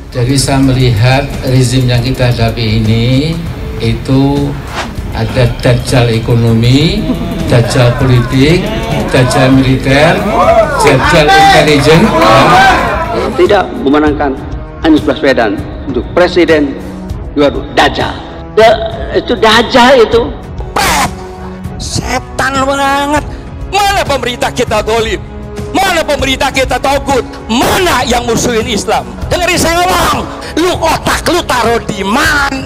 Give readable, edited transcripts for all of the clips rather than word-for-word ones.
Jadi saya melihat rezim yang kita hadapi ini itu ada dajjal ekonomi, dajjal politik, dajjal militer, dajjal intelijen. Tidak memenangkan Anies Baswedan untuk presiden, waduh, dajjal. Itu dajjal itu. Setan banget. Mana pemerintah kita dolim? Mana pemerintah kita togut? Mana yang musuhin Islam? Dengerin saya ngomong, lu otak lu taruh di mana?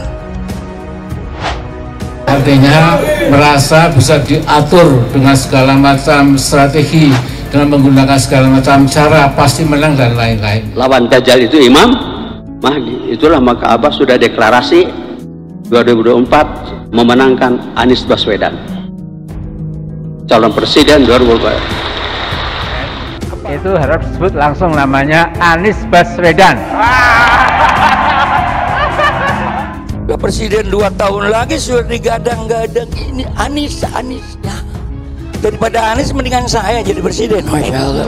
Artinya merasa bisa diatur dengan segala macam strategi, dengan menggunakan segala macam cara, pasti menang dan lain-lain. Lawan dajjal itu Imam Mahdi. Itulah maka Abbas sudah deklarasi 2024 memenangkan Anies Baswedan calon presiden 2024. Itu harus disebut langsung namanya Anies Baswedan. Presiden 2 tahun lagi sudah digadang-gadang, ini Anies-Aniesnya. Daripada Anies mendingan saya jadi presiden, Masya Allah.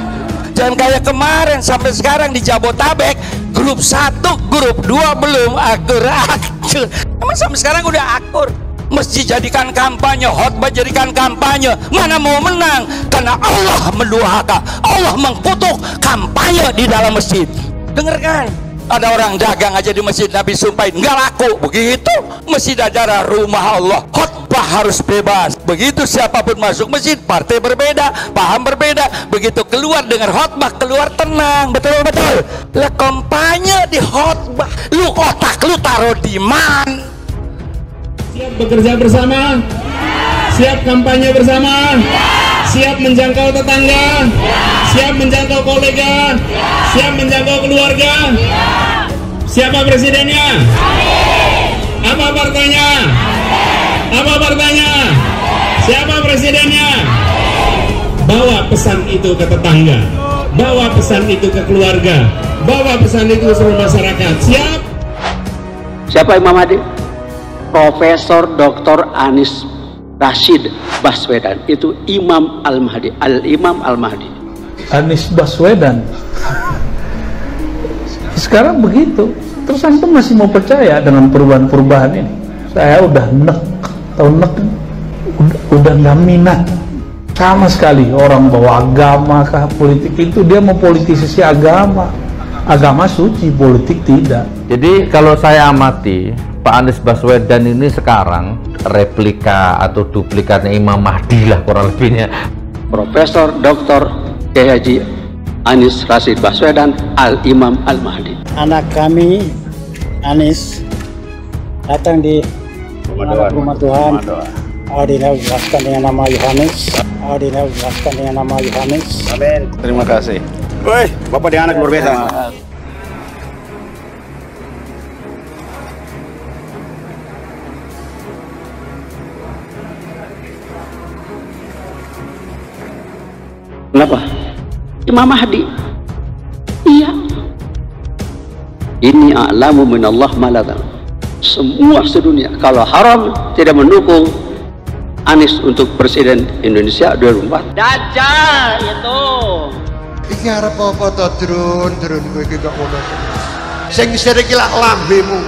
Jangan kayak kemarin sampai sekarang di Jabotabek, grup 1, grup 2 belum akur-akur. Emang sampai sekarang udah akur. Mesti jadikan kampanye, khotbah jadikan kampanye. Mana mau menang? Karena Allah menduhaka, Allah mengkutuk kampanye di dalam masjid. Dengarkan, ada orang dagang aja di masjid Nabi sumpahin nggak laku. Begitu masjid adalah rumah Allah, khotbah harus bebas. Begitu siapapun masuk masjid, partai berbeda, paham berbeda, begitu keluar dengar khotbah keluar tenang. Betul-betul lah, kampanye di khotbah, lu otak lu taruh di mana? Siap bekerja bersama, siap kampanye bersama, siap menjangkau tetangga, siap menjangkau kolega, siap menjangkau keluarga. Siapa presidennya? Apa partainya? Apa partainya? Siapa presidennya? Bawa pesan itu ke tetangga, bawa pesan itu ke keluarga, bawa pesan itu ke seluruh masyarakat. Siap? Siapa Imam Mahdi? Profesor Dr. Anies Rashid Baswedan, itu Imam Al-Mahdi, Al-Imam Al-Mahdi. Anies Baswedan sekarang begitu, terus antum masih mau percaya dengan perubahan-perubahan ini? Saya udah udah nggak minat sama sekali orang bawa agama kah politik itu. Dia mau politisasi agama suci, politik tidak. Jadi kalau saya amati, Pak Anies Baswedan ini sekarang replika atau duplikatnya Imam Mahdi lah kurang lebihnya. Profesor Dr. Kiai Haji Anies Rashid Baswedan, Al-Imam Al-Mahdi. Anak kami Anies datang di rumah Tuhan. Dijelaskan dengan nama Yohanes. Dijelaskan dengan nama Yohanes. Amin. Terima kasih. Woi, Bapak dan anak luar biasa. Kenapa? Imam Mahdi. Iya. Ini a'lamu minallah maladan. Semua sedunia kalau haram tidak mendukung Anies untuk presiden Indonesia 2024. Dajjal itu. Iki arep apa to turun kowe iki kok ngono. Sing sirik lak lambemu.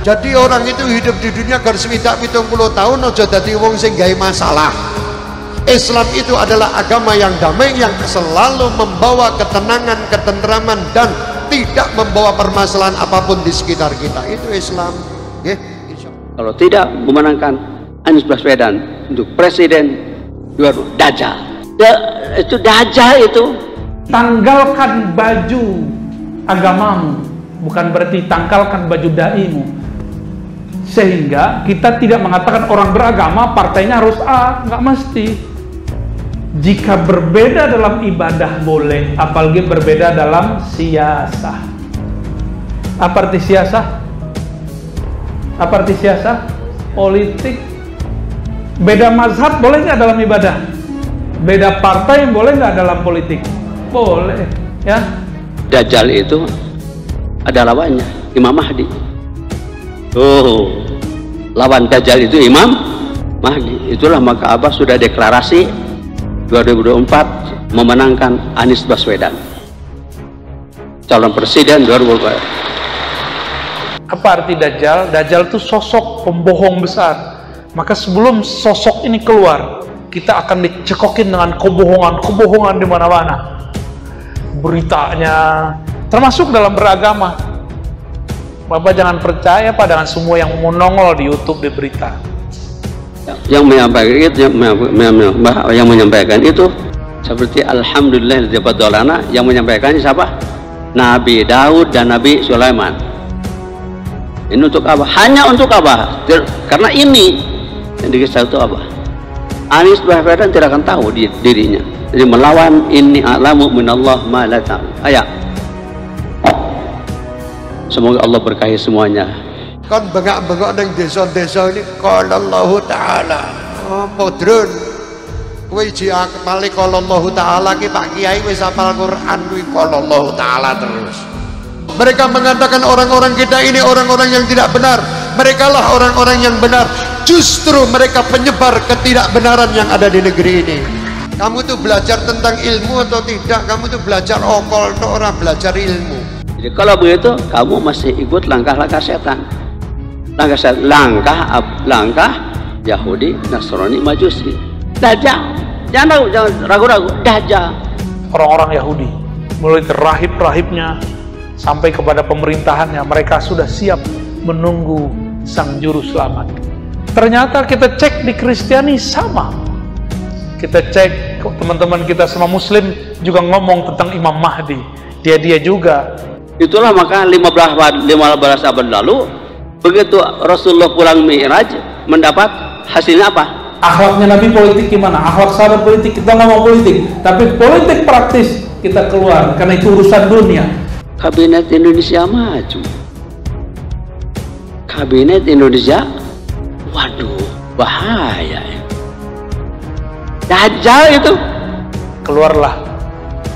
Jadi orang itu hidup di dunia gar 70 tahun aja dadi wong sing gawe masalah. Islam itu adalah agama yang damai, yang selalu membawa ketenangan, ketentraman, dan tidak membawa permasalahan apapun di sekitar kita. Itu Islam. Kalau tidak memenangkan Anies Baswedan untuk presiden, waduh, dajjal. Itu dajjal itu. Tanggalkan baju agamamu, bukan berarti tanggalkan baju daimu. Sehingga kita tidak mengatakan orang beragama partainya harus A, nggak mesti. Jika berbeda dalam ibadah boleh, apalagi berbeda dalam siasah. Apa arti siasah? Apa arti siasah? Politik. Beda mazhab boleh nggak dalam ibadah? Beda partai boleh nggak dalam politik? Boleh, ya. Dajjal itu ada lawannya, Imam Mahdi. Lawan dajjal itu Imam Mahdi. Itulah maka Abbas sudah deklarasi 2024 memenangkan Anies Baswedan calon presiden 2024. Apa arti Dajjal? Dajjal itu sosok pembohong besar. Maka sebelum sosok ini keluar, kita akan dicekokin dengan kebohongan di mana-mana. Beritanya, termasuk dalam beragama. Bapak jangan percaya pada semua yang menongol di YouTube di berita. Yang menyampaikan itu seperti alhamdulillah jabatulana, yang menyampaikannya siapa? Nabi Daud dan Nabi Sulaiman. Ini untuk apa? Hanya untuk apa? Karena ini yang dikisah itu apa? Anies Baswedan tidak akan tahu dirinya. Jadi melawan ini a'lamu minallah ma la ta'lam. Ayat. Semoga Allah berkahi semuanya. Kan bengak-bengok nang desa-desa ini qala Allah taala. Apa drun? Kowe iki male qala Allah taala ki Pak Kiai wis hafal Quran kuwi qala Allah taala terus. Mereka mengatakan orang-orang kita ini orang-orang yang tidak benar. Mereka lah orang-orang yang benar. Justru mereka penyebar ketidakbenaran yang ada di negeri ini. Kamu tuh belajar tentang ilmu atau tidak? Kamu tuh belajar okol atau orang belajar ilmu? Jadi kalau begitu kamu masih ikut langkah-langkah setan. Langkah Yahudi, Nasrani, Majusi. Dajjal. Jangan ragu-ragu. Dajjal. Orang-orang Yahudi, mulai rahib-rahibnya sampai kepada pemerintahannya, mereka sudah siap menunggu sang juru selamat. Ternyata kita cek di Kristiani sama. Kita cek teman-teman kita semua Muslim juga ngomong tentang Imam Mahdi. Dia juga. Itulah maka 15 abad lalu begitu Rasulullah pulang Mi'raj mendapat hasilnya apa? Akhlaknya Nabi politik gimana? Akhlak sahabat politik, kita ngomong politik, tapi politik praktis kita keluar karena itu urusan dunia. Kabinet Indonesia maju. Kabinet Indonesia, waduh, bahaya ya. Dajjal itu. Keluarlah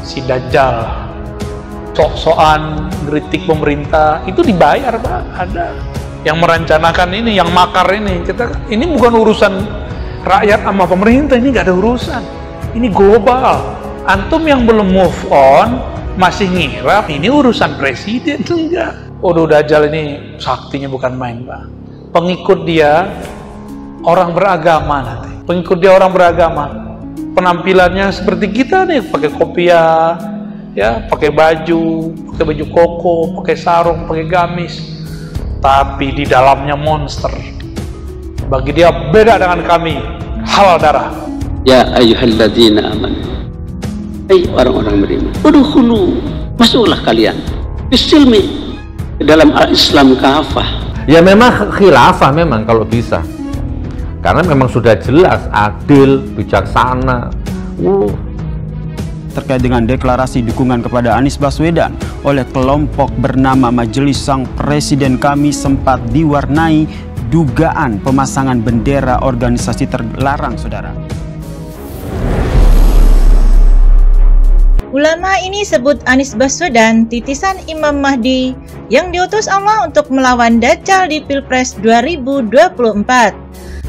si Dajjal. Sok-sokan kritik pemerintah itu dibayar, Pak. Ada yang merencanakan ini, yang makar ini. Ini bukan urusan rakyat sama pemerintah, ini nggak ada urusan. Ini global. Antum yang belum move on masih ngira ini urusan presiden, enggak. Dajjal ini saktinya bukan main, Pak. Pengikut dia orang beragama nanti. Pengikut dia orang beragama. Penampilannya seperti kita nih, pakai kopiah, ya, pakai baju koko, pakai sarung, pakai gamis, tapi di dalamnya monster. Bagi dia beda dengan kami, halal darah. Ya ayyuhalladzina amanu, hai orang-orang beriman, udkhulu, masuklah kalian bisilmi, dalam Islam kafah. Ya memang khilafah memang kalau bisa, karena memang sudah jelas adil, bijaksana. Terkait dengan deklarasi dukungan kepada Anies Baswedan oleh kelompok bernama Majelis Sang Presiden Kami sempat diwarnai dugaan pemasangan bendera organisasi terlarang, saudara. Ulama ini sebut Anies Baswedan titisan Imam Mahdi yang diutus Allah untuk melawan Dajjal di Pilpres 2024.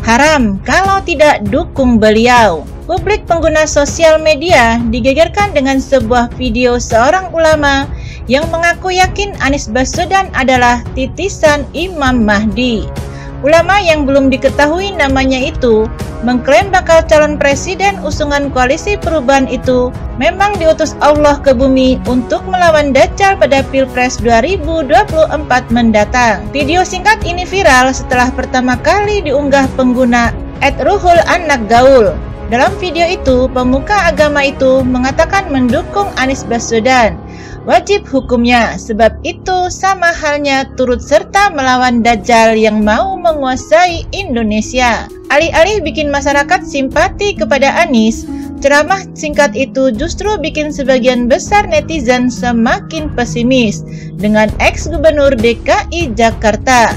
Haram kalau tidak dukung beliau. Publik pengguna sosial media digegerkan dengan sebuah video seorang ulama yang mengaku yakin Anies Baswedan adalah titisan Imam Mahdi. Ulama yang belum diketahui namanya itu mengklaim bakal calon presiden usungan koalisi perubahan itu memang diutus Allah ke bumi untuk melawan Dajjal pada Pilpres 2024 mendatang. Video singkat ini viral setelah pertama kali diunggah pengguna @ruhul_anak_gaul. Dalam video itu, pemuka agama itu mengatakan mendukung Anies Baswedan. Wajib hukumnya, sebab itu sama halnya turut serta melawan Dajjal yang mau menguasai Indonesia. Alih-alih bikin masyarakat simpati kepada Anies, ceramah singkat itu justru bikin sebagian besar netizen semakin pesimis dengan ex-gubernur DKI Jakarta.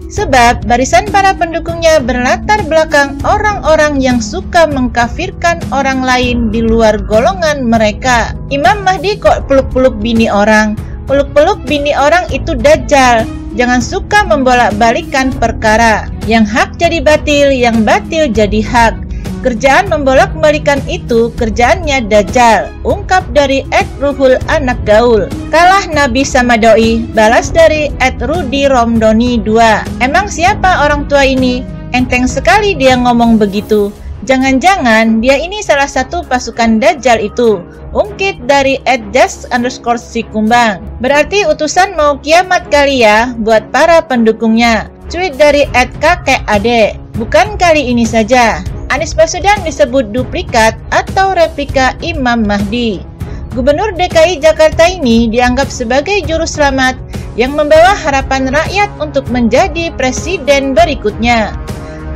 Sebab barisan para pendukungnya berlatar belakang orang-orang yang suka mengkafirkan orang lain di luar golongan mereka. Imam Mahdi kok peluk-peluk bini orang? Peluk-peluk bini orang itu Dajjal. Jangan suka membolak-balikan perkara. Yang hak jadi batil, yang batil jadi hak. Kerjaan membolak-balikan itu kerjaannya Dajjal, ungkap dari @ruhul anak gaul. Kalah Nabi sama doi, balas dari @rudi romdoni 2. Emang siapa orang tua ini? Enteng sekali dia ngomong begitu. Jangan-jangan dia ini salah satu pasukan Dajjal itu, ungkit dari @jas_sikumbang. Berarti utusan mau kiamat kali ya buat para pendukungnya. Tweet dari @kakekade. Bukan kali ini saja Anies Baswedan disebut duplikat atau replika Imam Mahdi. Gubernur DKI Jakarta ini dianggap sebagai juru selamat yang membawa harapan rakyat untuk menjadi presiden berikutnya.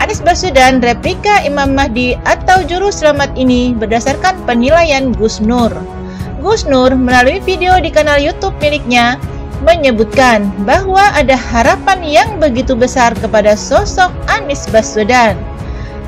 Anies Baswedan replika Imam Mahdi atau juru selamat ini berdasarkan penilaian Gus Nur. Gus Nur melalui video di kanal YouTube miliknya menyebutkan bahwa ada harapan yang begitu besar kepada sosok Anies Baswedan.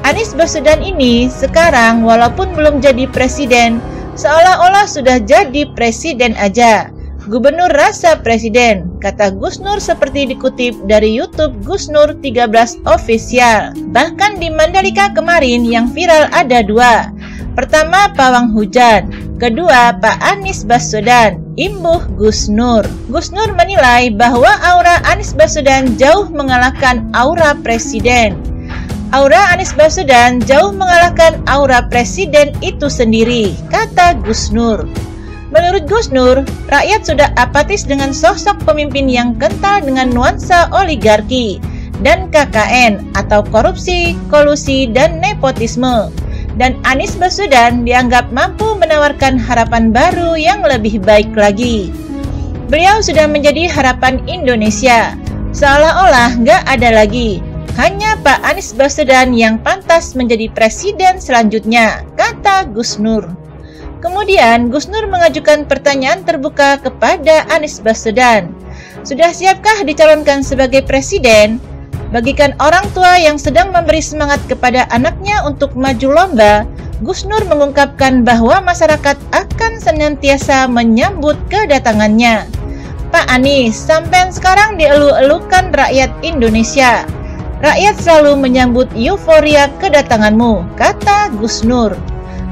Anies Baswedan ini sekarang walaupun belum jadi presiden, seolah-olah sudah jadi presiden aja. Gubernur rasa presiden, kata Gus Nur seperti dikutip dari YouTube Gus Nur 13 Official. Bahkan di Mandalika kemarin yang viral ada dua. Pertama pawang hujan, kedua Pak Anies Baswedan, imbuh Gus Nur. Gus Nur menilai bahwa aura Anies Baswedan jauh mengalahkan aura presiden. Aura Anies Baswedan jauh mengalahkan aura presiden itu sendiri, kata Gus Nur. Menurut Gus Nur, rakyat sudah apatis dengan sosok pemimpin yang kental dengan nuansa oligarki dan KKN atau korupsi, kolusi, dan nepotisme. Dan Anies Baswedan dianggap mampu menawarkan harapan baru yang lebih baik lagi. Beliau sudah menjadi harapan Indonesia, seolah-olah nggak ada lagi. Hanya Pak Anies Baswedan yang pantas menjadi presiden selanjutnya, kata Gus Nur. Kemudian Gus Nur mengajukan pertanyaan terbuka kepada Anies Baswedan. Sudah siapkah dicalonkan sebagai presiden? Bagikan orang tua yang sedang memberi semangat kepada anaknya untuk maju lomba, Gus Nur mengungkapkan bahwa masyarakat akan senantiasa menyambut kedatangannya. Pak Anies, sampai sekarang dielu-elukan rakyat Indonesia. Rakyat selalu menyambut euforia kedatanganmu, kata Gus Nur.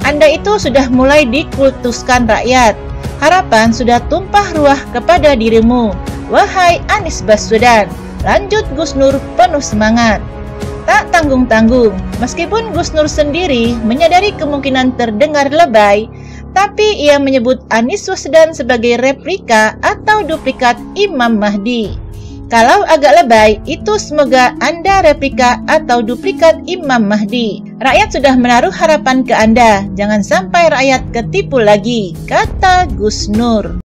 Anda itu sudah mulai dikultuskan rakyat. Harapan sudah tumpah ruah kepada dirimu, wahai Anies Baswedan. Lanjut Gus Nur penuh semangat. Tak tanggung-tanggung, meskipun Gus Nur sendiri menyadari kemungkinan terdengar lebay, tapi ia menyebut Anies Baswedan sebagai replika atau duplikat Imam Mahdi. Kalau agak lebay, itu semoga Anda replika atau duplikat Imam Mahdi. Rakyat sudah menaruh harapan ke Anda, jangan sampai rakyat ketipu lagi, kata Gus Nur.